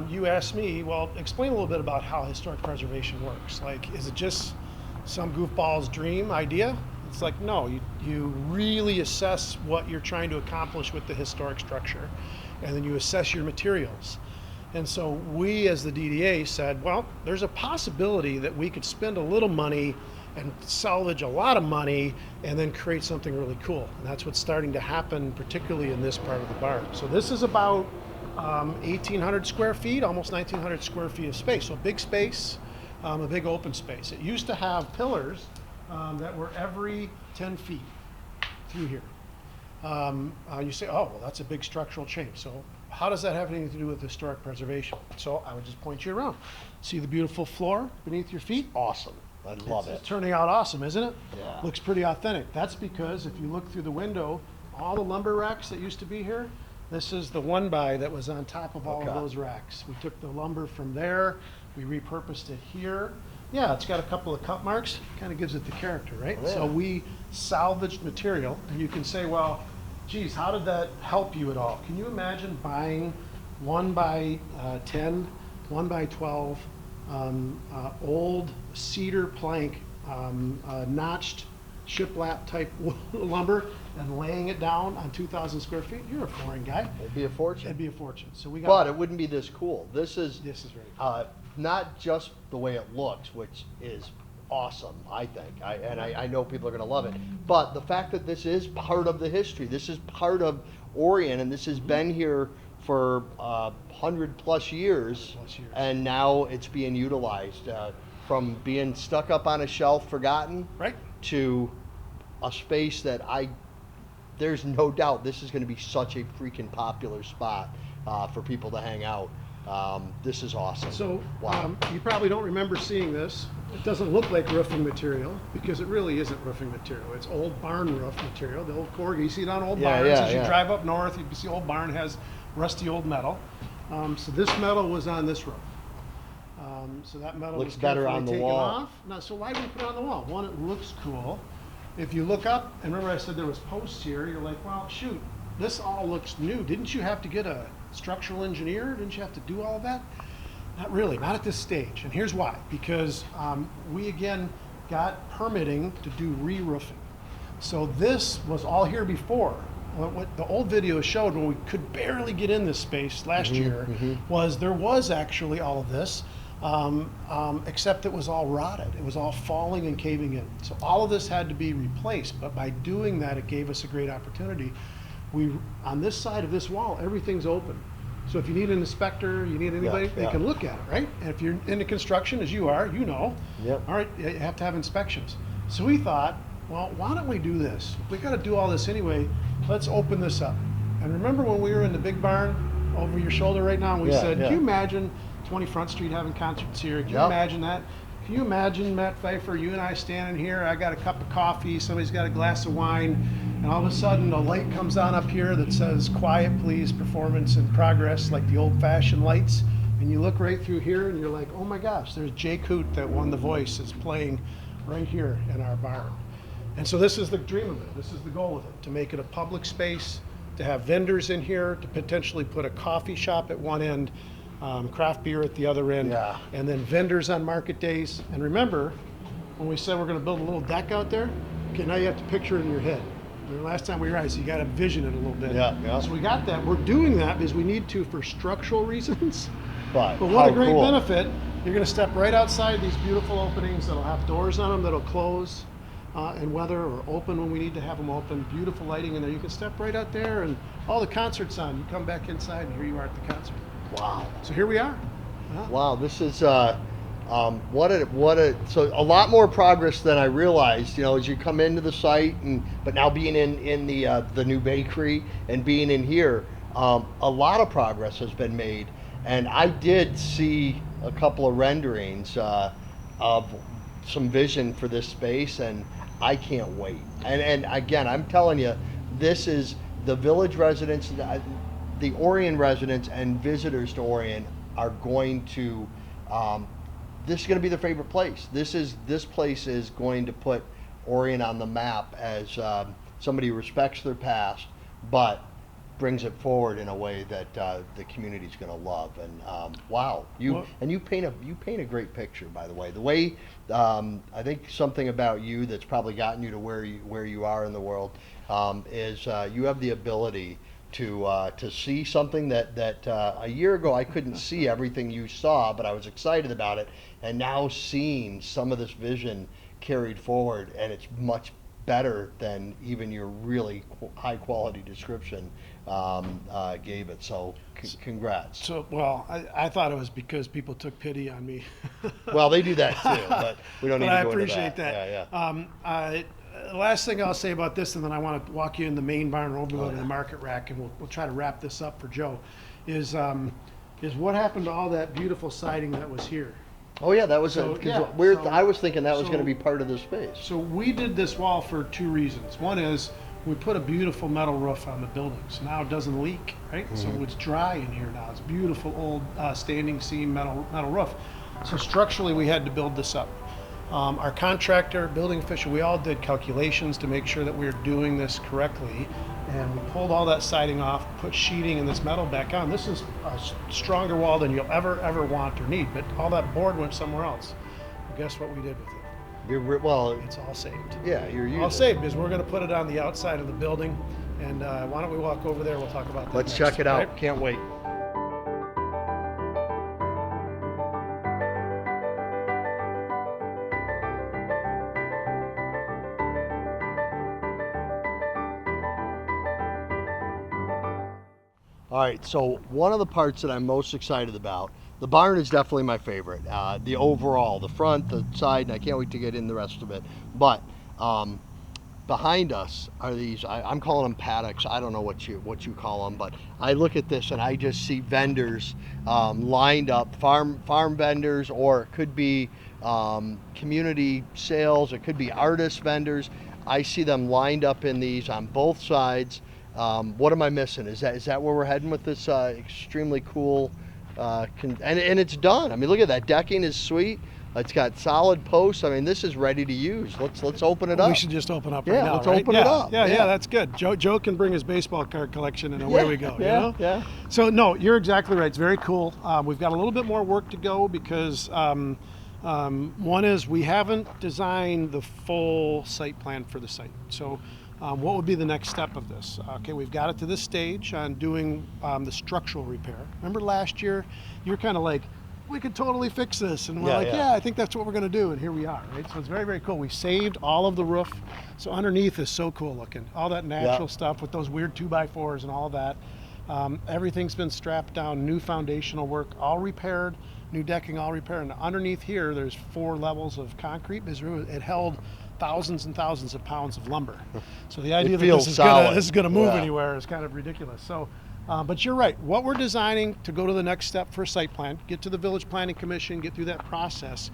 You asked me, well, explain a little bit about how historic preservation works. Like, is it just some goofball's dream idea? It's like, no, you really assess what you're trying to accomplish with the historic structure, and then you assess your materials. And so we, as the DDA, said, well, there's a possibility that we could spend a little money and salvage a lot of money and then create something really cool. And that's what's starting to happen, particularly in this part of the barn. So this is about 1,800 square feet, almost 1,900 square feet of space. So a big space, a big open space. It used to have pillars that were every 10 feet through here. You say, oh, well, that's a big structural change. So how does that have anything to do with historic preservation? So I would just point you around. See the beautiful floor beneath your feet? Awesome. I love it. It's turning out awesome, isn't it? Yeah. Looks pretty authentic. That's because if you look through the window, all the lumber racks that used to be here, this is the 1x that was on top of all of those racks. We took the lumber from there, we repurposed it here. Yeah, it's got a couple of cut marks, kind of gives it the character, right? Yeah. So we salvaged material, and you can say, well, geez, how did that help you at all? Can you imagine buying 1x10, 1x12 old cedar plank, notched shiplap type lumber and laying it down on 2,000 square feet? You're a flooring guy. It'd be a fortune. It'd be a fortune. So we got. But it wouldn't be this cool. This is Very cool. not just the way it looks, which is awesome, I think. I know people are going to love it. But the fact that this is part of the history, this is part of Orion, and this has been here for 100+ years, and now it's being utilized from being stuck up on a shelf, forgotten, Right. to a space that there's no doubt this is going to be such a freaking popular spot for people to hang out. This is awesome. So wow. you probably don't remember seeing this. It doesn't look like roofing material because it really isn't roofing material. It's old barn roof material. The old corrugated. You see it on old barns. As you drive up north, you see old barn has rusty old metal. So this metal was on this roof. So that metal Looks was better on the taken wall. off. No, so why did we put it on the wall? One, it looks cool. If you look up, and remember I said there was posts here, you're like, well, shoot, this all looks new. Didn't you have to get a structural engineer? Didn't you have to do all of that? Not really, not at this stage. And here's why. Because we, again, got permitting to do re-roofing. So this was all here before. What the old video showed when we could barely get in this space last year was there was actually all of this, except it was all rotted. It was all falling and caving in. So all of this had to be replaced. But by doing that, it gave us a great opportunity. On this side of this wall, everything's open. So if you need an inspector, you need anybody, they can look at it, right? And if you're into construction, as you are, you know, all right, you have to have inspections. So we thought, well, why don't we do this? We got to do all this anyway. Let's open this up. And remember when we were in the big barn over your shoulder right now, and we said, can you imagine 20 Front Street having concerts here? Can you imagine that? Can you imagine, Matt Pfeiffer, you and I standing here, I got a cup of coffee, somebody's got a glass of wine, and all of a sudden a light comes on up here that says, quiet please, performance in progress, like the old-fashioned lights. And you look right through here and you're like, oh my gosh, there's Jay Coote that won The Voice is playing right here in our barn. And so this is the dream of it. This is the goal of it, to make it a public space, to have vendors in here, to potentially put a coffee shop at one end, craft beer at the other end, and then vendors on market days. And remember, when we said we're going to build a little deck out there, okay, now you have to picture it in your head. The last time we were out, so you got to vision it a little bit. So we got that. We're doing that because we need to for structural reasons. But what a great benefit. You're going to step right outside these beautiful openings that'll have doors on them that'll close in weather or open when we need to have them open. Beautiful lighting in there. You can step right out there and all the concerts on. You come back inside and here you are at the concert. Wow. So here we are. Wow, this is so a lot more progress than I realized, you know, as you come into the site, but now being in the new bakery and being in here, a lot of progress has been made. And I did see a couple of renderings of some vision for this space, and I can't wait. And again, I'm telling you, this is the village residents, the Orion residents and visitors to Orion are going to this is going to be their favorite place. This place is going to put Orion on the map as somebody who respects their past, but brings it forward in a way that the community's going to love. And wow, you paint a great picture, by the way. The way I think something about you that's probably gotten you to where you are in the world is you have the ability to see something that a year ago I couldn't see everything you saw, but I was excited about it, and now seeing some of this vision carried forward, and it's much better than even your really high quality description gave it. So congrats. So, well, I thought it was because people took pity on me. Well, they do that too, but we don't need to go into that. I appreciate that. Yeah. The last thing I'll say about this, and then I want to walk you in the main barn and over to the market rack, and we'll try to wrap this up for Joe, is what happened to all that beautiful siding that was here? Oh yeah, that was I was thinking that was going to be part of the space. So we did this wall for two reasons. One is we put a beautiful metal roof on the building, so now it doesn't leak, right? Mm-hmm. So it's dry in here now. It's beautiful old standing seam metal roof. So structurally we had to build this up. Our contractor, building official, we all did calculations to make sure that we were doing this correctly, and we pulled all that siding off, put sheeting and this metal back on. This is a stronger wall than you'll ever want or need, but all that board went somewhere else. Well, guess what we did with it? It's all saved. Yeah, you're all saved because we're going to put it on the outside of the building, and why don't we walk over there? We'll talk about that. Let's check it out. Right? Can't wait. All right, so one of the parts that I'm most excited about, the barn is definitely my favorite. The overall, the front, the side, and I can't wait to get in the rest of it. But behind us are these, I'm calling them paddocks. I don't know what you call them, but I look at this and I just see vendors lined up, farm vendors, or it could be community sales, it could be artist vendors. I see them lined up in these on both sides. What am I missing? Is that where we're heading with this extremely cool, and it's done. I mean, look at that. Decking is sweet. It's got solid posts. I mean, this is ready to use. Let's open it up. We should just open up right now. Let's open it up. Yeah, that's good. Joe can bring his baseball card collection, and away we go. Yeah. So no, you're exactly right. It's very cool. We've got a little bit more work to go because one is we haven't designed the full site plan for the site. So. What would be the next step of this? Okay, we've got it to this stage on doing the structural repair. Remember last year, you were kind of like, we could totally fix this. And we're I think that's what we're going to do. And here we are, right? So it's very, very cool. We saved all of the roof. So underneath is so cool looking. All that natural stuff with those weird 2x4s and all of that. Everything's been strapped down, new foundational work, all repaired, new decking, all repaired. And underneath here, there's 4 levels of concrete. It held thousands and thousands of pounds of lumber. So the idea that this is going to move anywhere is kind of ridiculous. So, but you're right. What we're designing to go to the next step for site plan, get to the Village Planning Commission, get through that process,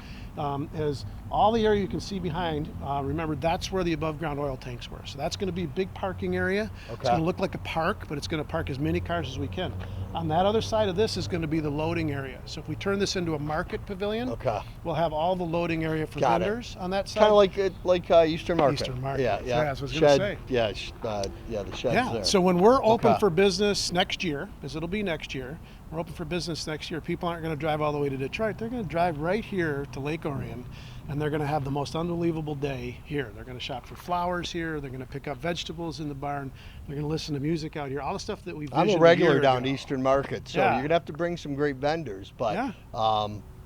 is all the area you can see behind. Remember, that's where the above ground oil tanks were. So that's going to be a big parking area. Okay. It's going to look like a park, but it's going to park as many cars as we can. On that other side of this is going to be the loading area. So if we turn this into a market pavilion, we'll have all the loading area for vendors on that side. Kind of like Eastern Market. Eastern Market. Yeah. That's what I was going to say. The shed's there. So when we're open for business next year, because it'll be next year, we're open for business next year. People aren't going to drive all the way to Detroit. They're going to drive right here to Lake Orion, and they're going to have the most unbelievable day here. They're going to shop for flowers here. They're going to pick up vegetables in the barn. They're going to listen to music out here. All the stuff that we've visioned. I'm a regular down Eastern Market, so you're going to have to bring some great vendors. But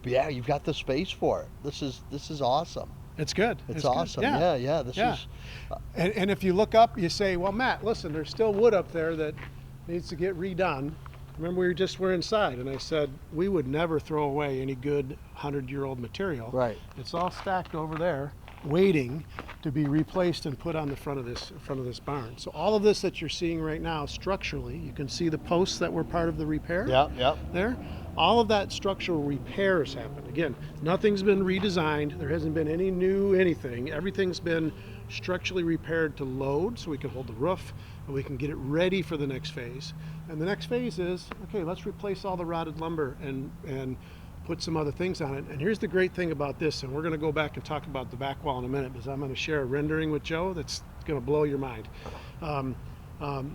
you've got the space for it. This is awesome. It's good. It's awesome. Good. Yeah. This is. And if you look up, you say, well, Matt, listen, there's still wood up there that needs to get redone. Remember, we were inside, and I said we would never throw away any good 100-year-old material. Right. It's all stacked over there, waiting to be replaced and put on the front of this barn. So all of this that you're seeing right now, structurally, you can see the posts that were part of the repair. Yeah. There, all of that structural repair has happened. Again, nothing's been redesigned. There hasn't been any new anything. Everything's been structurally repaired to load, so we can hold the roof and we can get it ready for the next phase. And the next phase is, okay, let's replace all the rotted lumber and put some other things on it. And here's the great thing about this, and we're going to go back and talk about the back wall in a minute, because I'm going to share a rendering with Joe that's going to blow your mind.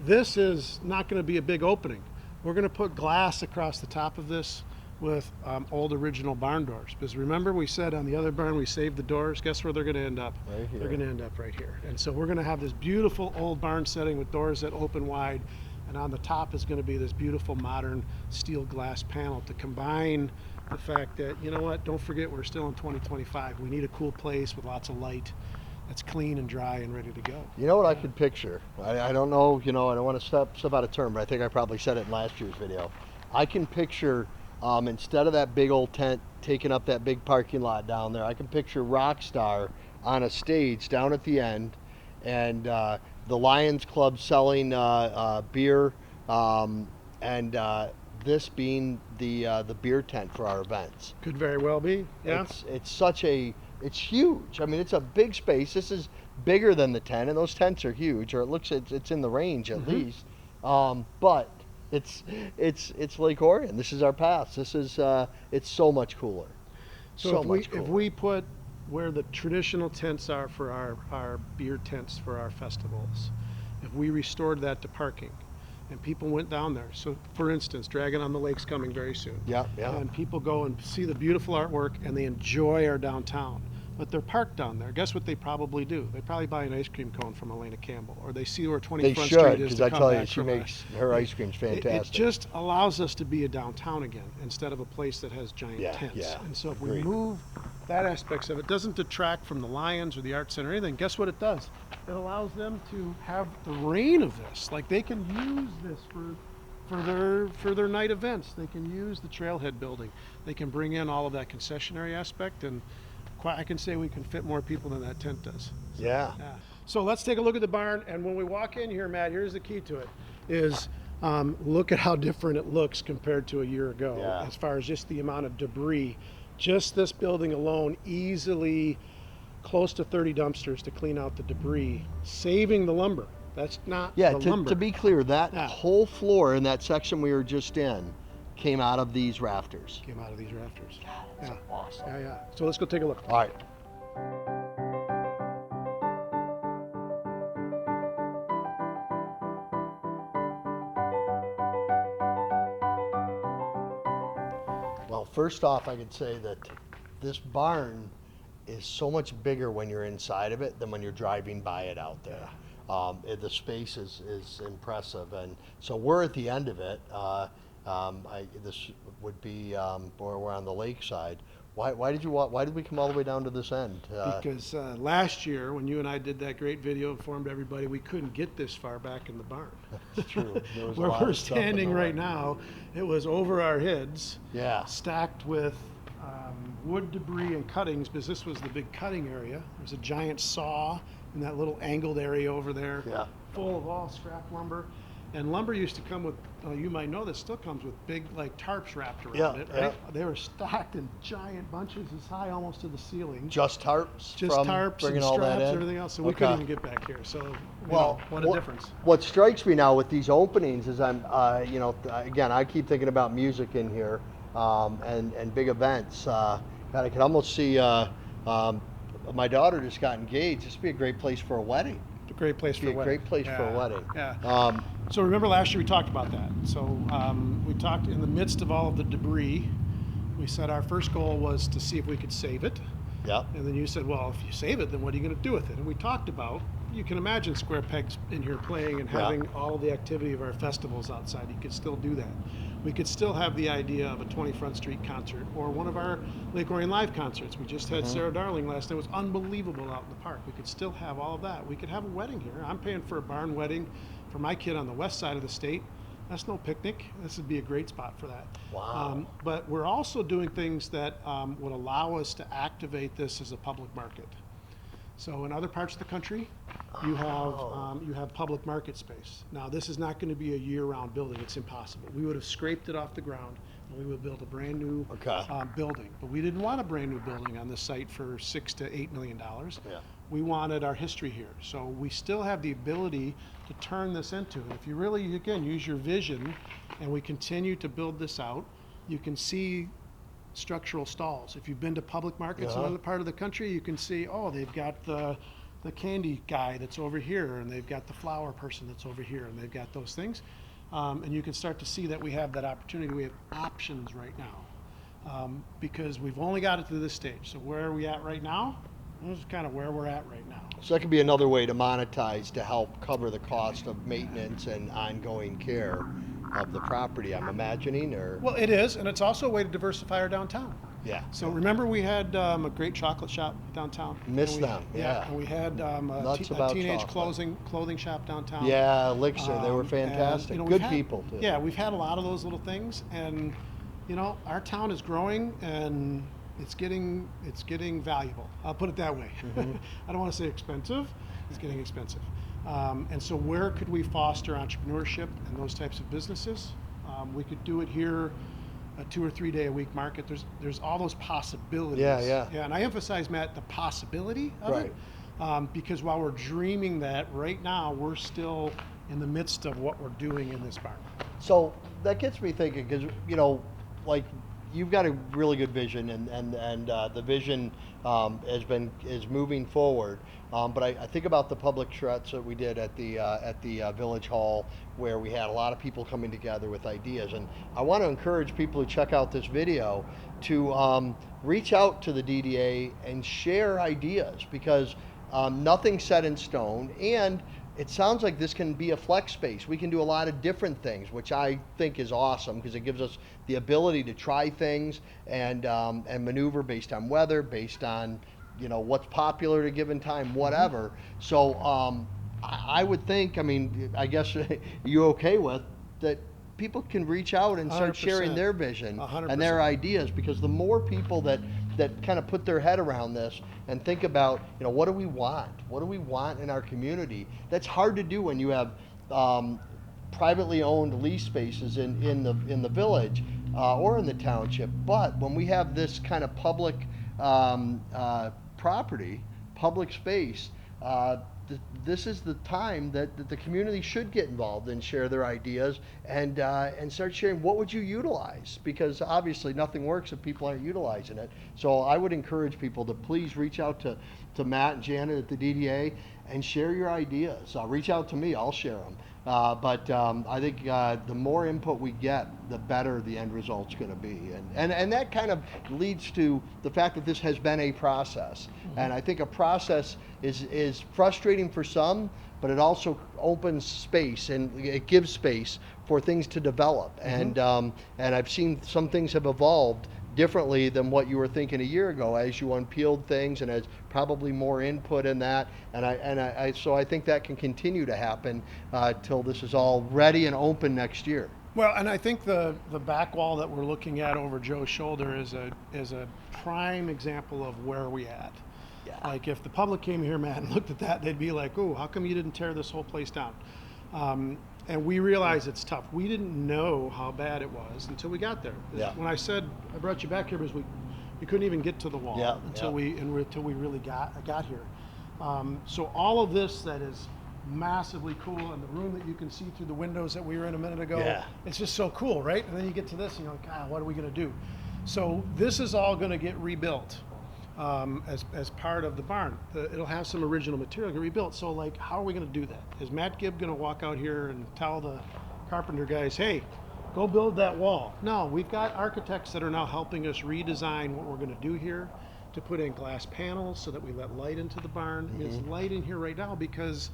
This is not going to be a big opening. We're going to put glass across the top of this with old original barn doors, because remember we said on the other barn we saved the doors. Guess where they're going to end up? Right here. They're going to end up right here. And so we're going to have this beautiful old barn setting with doors that open wide, and on the top is going to be this beautiful modern steel glass panel to combine the fact that, you know what, don't forget we're still in 2025. We need a cool place with lots of light that's clean and dry and ready to go. You know what I could picture? I don't know, I don't want to step out of term, but I think I probably said it in last year's video. I can picture, instead of that big old tent taking up that big parking lot down there, I can picture Rockstar on a stage down at the end, and the Lions Club selling beer, and this being the beer tent for our events. Could very well be. Yeah. It's huge. I mean, it's a big space. This is bigger than the tent, and those tents are huge, or it's in the range at least. But it's Lake Orion. This is our pass. This is it's so much cooler. So if we put where the traditional tents are for our beer tents for our festivals, if we restored that to parking, and people went down there. So, for instance, Dragon on the Lake's coming very soon. Yeah. And people go and see the beautiful artwork, and they enjoy our downtown. But they're parked down there. Guess what they probably do? They probably buy an ice cream cone from Elena Campbell, or they see where 20 Front Street is. Because I tell you, she makes her ice cream's fantastic. It just allows us to be a downtown again instead of a place that has giant tents. Yeah. And so if we move that aspects of it, doesn't detract from the Lions or the Art Center or anything. Guess what it does? It allows them to have the reign of this. Like, they can use this for their night events. They can use the Trailhead building. They can bring in all of that concessionary aspect, and I can say we can fit more people than that tent does. So, yeah. So let's take a look at the barn, and when we walk in here, Matt, here's the key to it, is look at how different it looks compared to a year ago, as far as just the amount of debris. Just this building alone, easily close to 30 dumpsters to clean out the debris, saving the lumber. That's not the lumber. To be clear, that whole floor in that section we were just in came out of these rafters. Came out of these rafters. God, that's awesome. Yeah. So let's go take a look. All right. Well, first off, I could say that this barn is so much bigger when you're inside of it than when you're driving by it out there. The space is impressive, and so we're at the end of it. This would be where we're on the lake side. Why did we come all the way down to this end? Because last year, when you and I did that great video, informed everybody we couldn't get this far back in the barn. That's true. Where we're standing right now, it was over our heads, stacked with wood debris and cuttings, because this was the big cutting area. There's a giant saw in that little angled area over there, full of all scrap lumber. And lumber used to come with, you might know this, still comes with big like tarps wrapped around it, right? They were stacked in giant bunches as high almost to the ceiling. Just tarps? Just tarps and straps and everything else. So we couldn't even get back here. So, what a difference. What strikes me now with these openings is again, I keep thinking about music in here and big events. God, I can almost see my daughter just got engaged. This would be a great place for a wedding. A great place for a wedding. Great place for a wedding. Yeah. So remember last year we talked about that. So we talked in the midst of all of the debris. We said our first goal was to see if we could save it. Yeah. And then you said, well, if you save it, then what are you going to do with it? And we talked about, you can imagine square pegs in here playing and having all the activity of our festivals outside. You could still do that. We could still have the idea of a 20 Front Street concert or one of our Lake Orion Live concerts. We just had Sarah Darling last night. It was unbelievable out in the park. We could still have all of that. We could have a wedding here. I'm paying for a barn wedding for my kid on the west side of the state. That's no picnic. This would be a great spot for that. Wow. But we're also doing things that would allow us to activate this as a public market. So in other parts of the country, you have public market space. Now, this is not going to be a year-round building. It's impossible. We would have scraped it off the ground, and we would build a brand new building. But we didn't want a brand new building on this site for $6 to $8 million. Yeah. We wanted our history here. So we still have the ability to turn this into, and if you really, again, use your vision, and we continue to build this out, you can see structural stalls. If you've been to public markets in Uh-huh. another part of the country, you can see, oh, they've got the candy guy that's over here, and they've got the flower person that's over here, and they've got those things. And you can start to see that we have that opportunity. We have options right now because we've only got it to this stage. So where are we at right now? This is kind of where we're at right now. So that could be another way to monetize to help cover the cost of maintenance and ongoing care of the property, I'm imagining, or? Well, it is, and it's also a way to diversify our downtown. Yeah. So remember we had a great chocolate shop downtown? Missed And we- them, yeah. And we had Nuts a about teenage chocolate. clothing shop downtown. Yeah, Elixir, they were And, fantastic. we've Good had- people, too. Yeah, we've had a lot of those little things, and our town is growing, and it's getting valuable. I'll put it that way. Mm-hmm. I don't want to say expensive. It's getting expensive. And so where could we foster entrepreneurship and those types of businesses? We could do it here, a 2 or 3 day a week market. There's all those possibilities. Yeah. Yeah, and I emphasize, Matt, the possibility of Right. it. Because while we're dreaming that, right now we're still in the midst of what we're doing in this barn. So that gets me thinking, because like you've got a really good vision, and the vision is moving forward. But I think about the public struts that we did at the village hall, where we had a lot of people coming together with ideas. And I want to encourage people who check out this video to reach out to the DDA and share ideas, because nothing's set in stone, and it sounds like this can be a flex space. We can do a lot of different things, which I think is awesome, because it gives us the ability to try things and maneuver based on weather, based on what's popular at a given time, whatever. So I would think, I guess you okay with that, people can reach out and start 100%. sharing their vision 100%. and their ideas, because the more people that kind of put their head around this and think about, what do we want in our community? That's hard to do when you have privately owned lease spaces in the village or in the township. But when we have this kind of public property, public space, this is the time that the community should get involved and share their ideas and start sharing what would you utilize, because obviously nothing works if people aren't utilizing it. So I would encourage people to please reach out to Matt and Janet at the DDA and share your ideas. Reach out to me, I'll share them. But I think the more input we get, the better the end result's going to be. And that kind of leads to the fact that this has been a process. Mm-hmm. And I think a process is frustrating for some, but it also opens space and it gives space for things to develop. Mm-hmm. And I've seen some things have evolved differently than what you were thinking a year ago as you unpeeled things, and as probably more input in that. So I think that can continue to happen till this is all ready and open next year. Well, and I think the back wall that we're looking at over Joe's shoulder is a prime example of where we at. Yeah. Like if the public came here, Matt, and looked at that, they'd be like, "Oh, how come you didn't tear this whole place down?" And we realize it's tough. We didn't know how bad it was until we got there. Yeah. When I said I brought you back here, because we couldn't even get to the wall until we really got here. So all of this that is massively cool, and the room that you can see through the windows that we were in a minute ago, it's just so cool, right? And then you get to this and you're like, God, what are we going to do? So this is all going to get rebuilt as part of the barn. It'll have some original material get rebuilt. So like, how are we going to do that? Is Matt Gibb going to walk out here and tell the carpenter guys, hey, go build that wall? No, we've got architects that are now helping us redesign what we're going to do here, to put in glass panels so that we let light into the barn. Mm-hmm. There's light in here right now because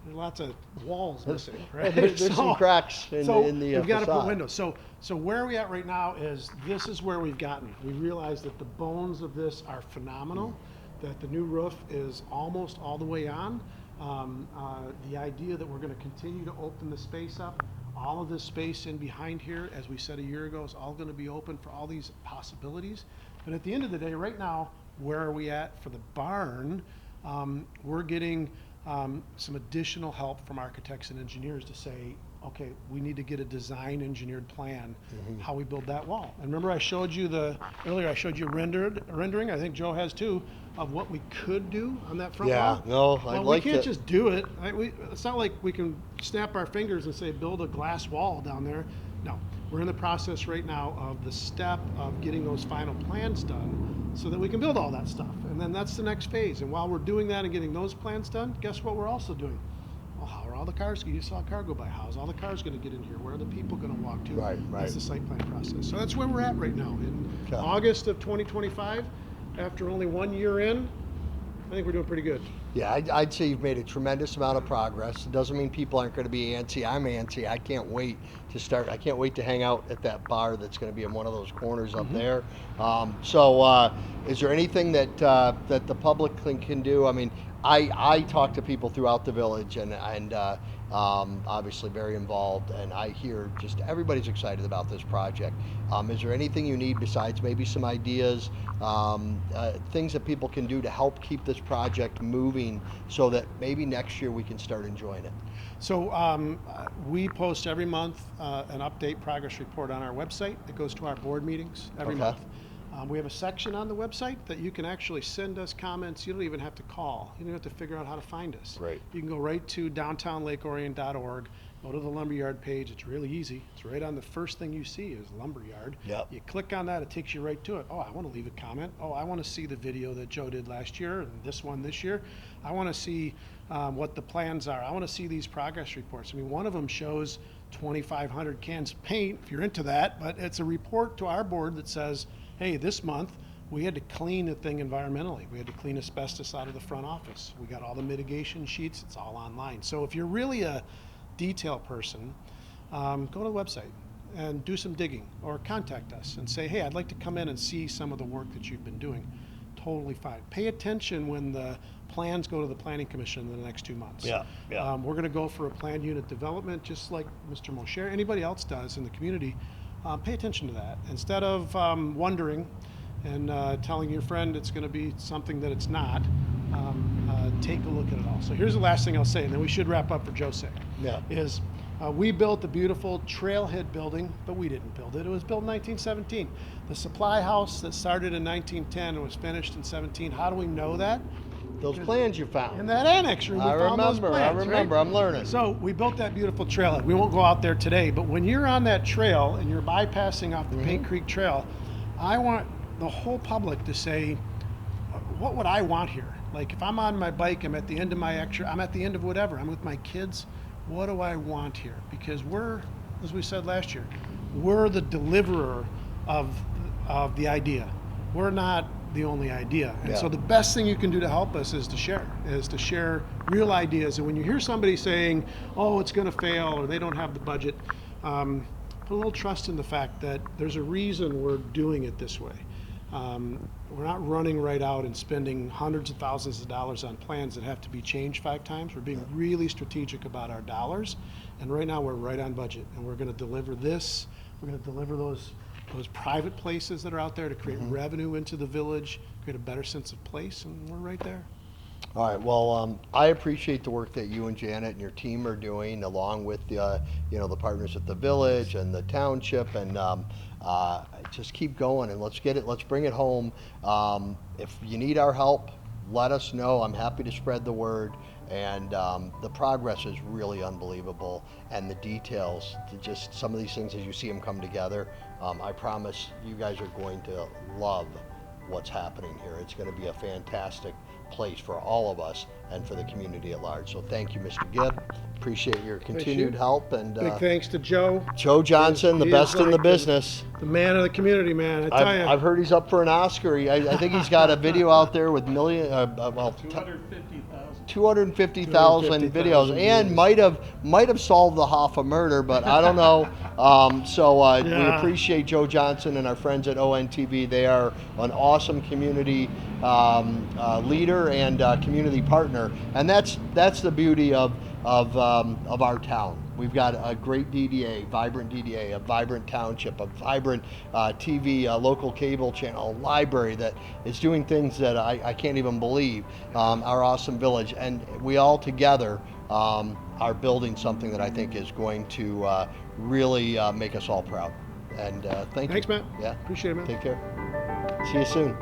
there's lots of walls missing, right? There's some cracks in the we've got to facade. put windows. So where are we at right now is this is where we've gotten. We realize that the bones of this are phenomenal, that the new roof is almost all the way on. The idea that we're going to continue to open the space up, all of this space in behind here, as we said a year ago, is all going to be open for all these possibilities. But at the end of the day, right now, where are we at for the barn? We're getting some additional help from architects and engineers to say, okay, we need to get a design engineered plan, how we build that wall. And remember I showed you earlier I showed you rendering, I think Joe has too, of what we could do on that front wall. No, I like we can't it. just do it. It's not like we can snap our fingers and say, build a glass wall down there. No, We're in the process right now of the step of getting those final plans done so that we can build all that stuff. And then that's the next phase. And while we're doing that and getting those plans done, guess what we're also doing? Well, how are all the cars? You saw a car go by. How's all the cars going to get in here? Where are the people going to walk to? Right. That's the site plan process. So that's where we're at right now. In Okay. August of 2025, after only 1 year in, I think we're doing pretty good. Yeah, I'd say you've made a tremendous amount of progress. It doesn't mean people aren't going to be antsy. I'm antsy. I can't wait to start. I can't wait to hang out at that bar that's going to be in one of those corners up there. Is there anything that that the public can do? I mean, I talk to people throughout the village, and obviously very involved, and I hear just everybody's excited about this project. Is there anything you need besides maybe some ideas, things that people can do to help keep this project moving so that maybe next year we can start enjoying it? So we post every month an update progress report on our website. It goes to our board meetings every month. We have a section on the website that you can actually send us comments. You don't even have to call. You don't have to figure out how to find us. Right. You can go right to downtownlakeorion.org, go to the lumberyard page. It's really easy. It's right on the first thing you see is lumberyard. Yep. You click on that, it takes you right to it. Oh, I want to leave a comment. Oh, I want to see the video that Joe did last year and this one this year. I want to see what the plans are. I want to see these progress reports. I mean, one of them shows 2,500 cans of paint, if you're into that, but it's a report to our board that says, hey, this month we had to clean the thing environmentally. We had to clean asbestos out of the front office. We got all the mitigation sheets. It's all online. So if you're really a detail person, go to the website and do some digging or contact us and say, hey, I'd like to come in and see some of the work that you've been doing. Totally fine. Pay attention when the plans go to the Planning Commission in the next 2 months. Yeah. We're going to go for a planned unit development just like Mr. Mosher, anybody else does in the community. Pay attention to that. Instead of wondering and telling your friend it's going to be something that it's not, take a look at it all. So here's the last thing I'll say, and then we should wrap up for Joe's sake. Yeah. Is we built the beautiful trailhead building, but we didn't build it. It was built in 1917. The supply house that started in 1910 and was finished in 17. How do we know that? Those plans you found. In that annex room, we found those plans, I remember. right? I'm learning. So we built that beautiful trailhead. We won't go out there today, but when you're on that trail and you're bypassing off the Paint Creek Trail, I want the whole public to say, what would I want here? Like if I'm on my bike, I'm at the end of my I'm at the end of whatever, I'm with my kids, what do I want here? Because we're, as we said last year, we're the deliverer of the idea. We're not the only idea. And so the best thing you can do to help us is to share real ideas. And when you hear somebody saying, oh, it's going to fail or they don't have the budget, put a little trust in the fact that there's a reason we're doing it this way. We're not running right out and spending hundreds of thousands of dollars on plans that have to be changed 5 times. We're being really strategic about our dollars. And right now we're right on budget. And we're going to deliver this. We're going to deliver those private places that are out there to create revenue into the village, create a better sense of place, and we're right there. All right. Well, I appreciate the work that you and Janet and your team are doing, along with the the partners at the village and the township, and just keep going and let's get it. Let's bring it home. If you need our help, let us know. I'm happy to spread the word. And the progress is really unbelievable, and the details, just some of these things as you see them come together, I promise you guys are going to love what's happening here. It's going to be a fantastic place for all of us and for the community at large. So thank you, Mr. Gibb. Appreciate your continued help. And big thanks to Joe. Joe Johnson, the best in the business. The man of the community, man. I tell you. I've heard he's up for an Oscar. I think he's got a video out there with 250,000 videos, and might have solved the Hoffa murder, but I don't know. We appreciate Joe Johnson and our friends at ONTV. They are an awesome community leader and community partner, and that's the beauty of our town. We've got a great DDA, vibrant DDA, a vibrant township, a vibrant TV, a local cable channel, a library that is doing things that I can't even believe, our awesome village. And we all together are building something that I think is going to really make us all proud. And thanks, Matt. Yeah. Appreciate it, man. Take care. See you soon.